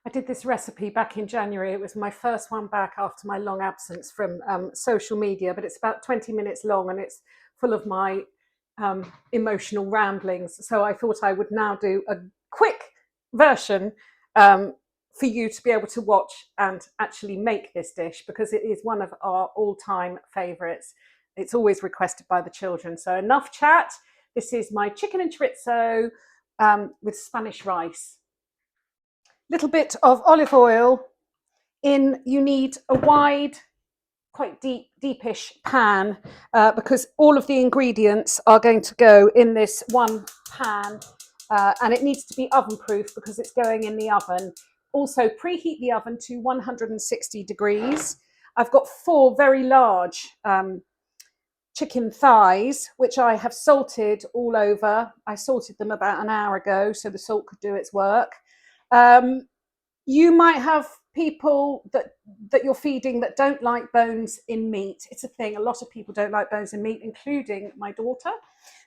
I did this recipe back in January. It was my first one back after my long absence from social media, but it's about 20 minutes long and it's full of my emotional ramblings. So I thought I would now do a quick version for you to be able to watch and actually make this dish, because it is one of our all-time favourites. It's always requested by the children. So enough chat. This is my chicken and chorizo with Spanish rice. Little bit of olive oil in. You need a wide, quite deepish pan because all of the ingredients are going to go in this one pan, and it needs to be oven proof because it's going in the oven. Also preheat the oven to 160 degrees. I've got 4 very large chicken thighs, which I have salted all over. I salted them about an hour ago so the salt could do its work. You might have people that you're feeding that don't like bones in meat. It's a thing. A lot of people don't like bones in meat, including my daughter.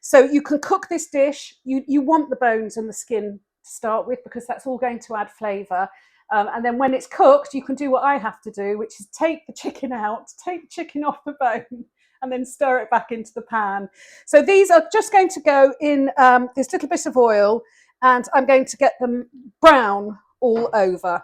So you can cook this dish. You want the bones and the skin to start with because that's all going to add flavour. And then when it's cooked, you can do what I have to do, which is take the chicken out, take the chicken off the bone, and then stir it back into the pan. So these are just going to go in this little bit of oil, and I'm going to get them brown all over.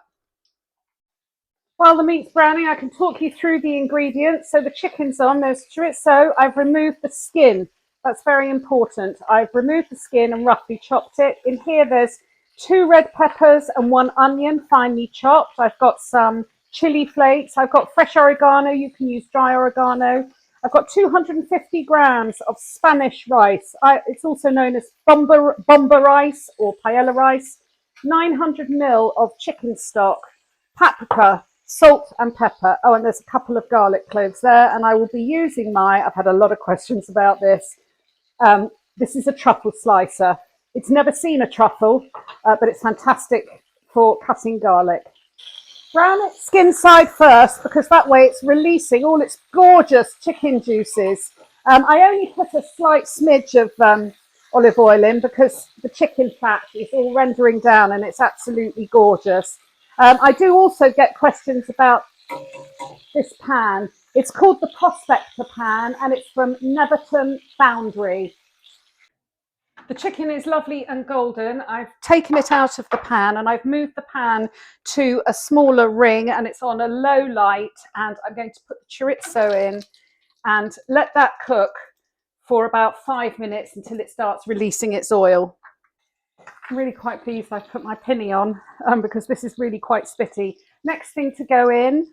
While the meat's browning, I can talk you through the ingredients. So the chicken's on, there's chorizo. I've removed the skin. That's very important. I've removed the skin and roughly chopped it. In here, there's 2 red peppers and 1 onion, finely chopped. I've got some chili flakes. I've got fresh oregano. You can use dry oregano. I've got 250 grams of Spanish rice. It's also known as bomba rice or paella rice. 900 ml of chicken stock, paprika, salt and pepper. Oh, and there's a couple of garlic cloves there. And I will be using I've had a lot of questions about this. This is a truffle slicer. It's never seen a truffle, but it's fantastic for cutting garlic. Brown it skin side first because that way it's releasing all its gorgeous chicken juices. I only put a slight smidge of olive oil in because the chicken fat is all rendering down and it's absolutely gorgeous. I do also get questions about this pan. It's called the Prospector pan and it's from Neverton Foundry. The chicken is lovely and golden. I've taken it out of the pan and I've moved the pan to a smaller ring and it's on a low light, and I'm going to put the chorizo in and let that cook for about 5 minutes until it starts releasing its oil. I'm really quite pleased I've put my pinny on because this is really quite spitty. Next thing to go in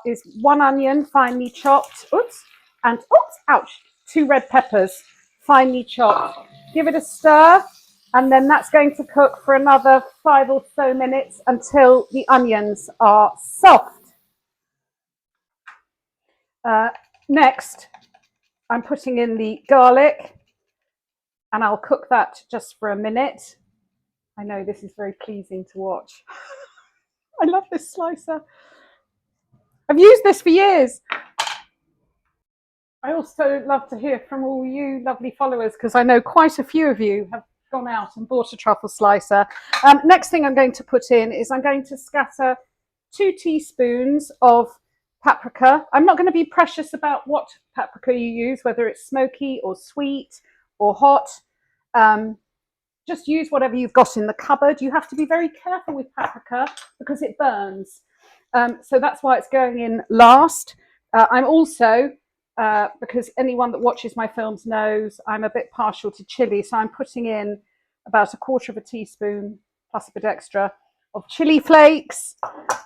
is 1 onion finely chopped, and 2 red peppers finely chopped. Give it a stir, and then that's going to cook for another 5 or so minutes until the onions are soft. Next, I'm putting in the garlic, and I'll cook that just for a minute. I know this is very pleasing to watch. I love this slicer. I've used this for years. I also love to hear from all you lovely followers because I know quite a few of you have gone out and bought a truffle slicer. Next thing I'm going to put in is I'm going to scatter 2 teaspoons of paprika. I'm not going to be precious about what paprika you use, whether it's smoky or sweet or hot. Just use whatever you've got in the cupboard. You have to be very careful with paprika because it burns. So that's why it's going in last. I'm also, because anyone that watches my films knows I'm a bit partial to chili, so I'm putting in about 1/4 teaspoon plus a bit extra of chili flakes.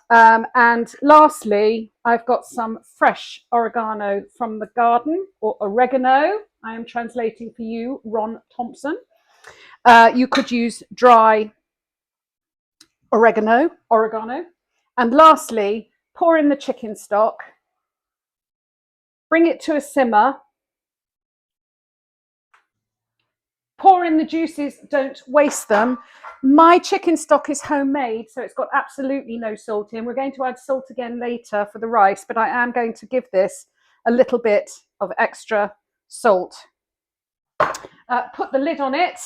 And lastly, I've got some fresh oregano from the garden, or oregano. I am translating for you, Ron Thompson. You could use dry oregano. And lastly, pour in the chicken stock, bring it to a simmer, pour in the juices, don't waste them. My chicken stock is homemade, so it's got absolutely no salt in. We're going to add salt again later for the rice, but I am going to give this a little bit of extra salt. Put the lid on it.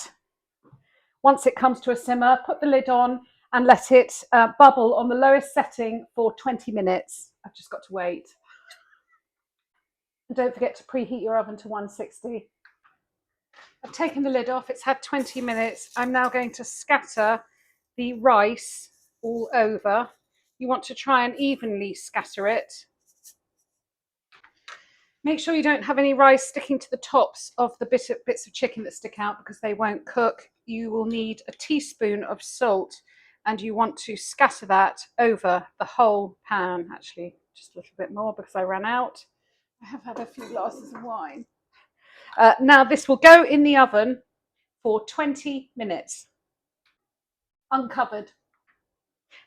Once it comes to a simmer, put the lid on and let it bubble on the lowest setting for 20 minutes. I've just got to wait. And don't forget to preheat your oven to 160. I've taken the lid off. It's had 20 minutes. I'm now going to scatter the rice all over. You want to try and evenly scatter it. Make sure you don't have any rice sticking to the tops of the bits of chicken that stick out, because they won't cook. You will need a teaspoon of salt, and you want to scatter that over the whole pan. Actually, just a little bit more because I ran out. I have had a few glasses of wine. Now this will go in the oven for 20 minutes, uncovered.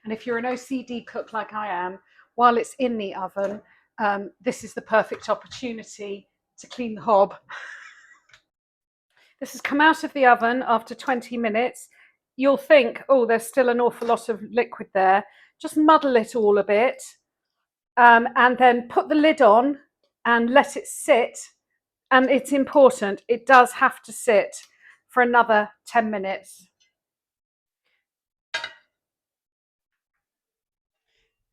And if you're an OCD cook like I am, while it's in the oven, this is the perfect opportunity to clean the hob. This has come out of the oven after 20 minutes. You'll think, oh, there's still an awful lot of liquid there. Just muddle it all a bit, and then put the lid on and let it sit. And it's important, it does have to sit for another 10 minutes.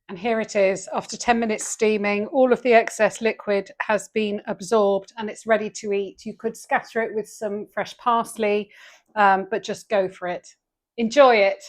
And here it is, after 10 minutes steaming, all of the excess liquid has been absorbed and it's ready to eat. You could scatter it with some fresh parsley, but just go for it. Enjoy it.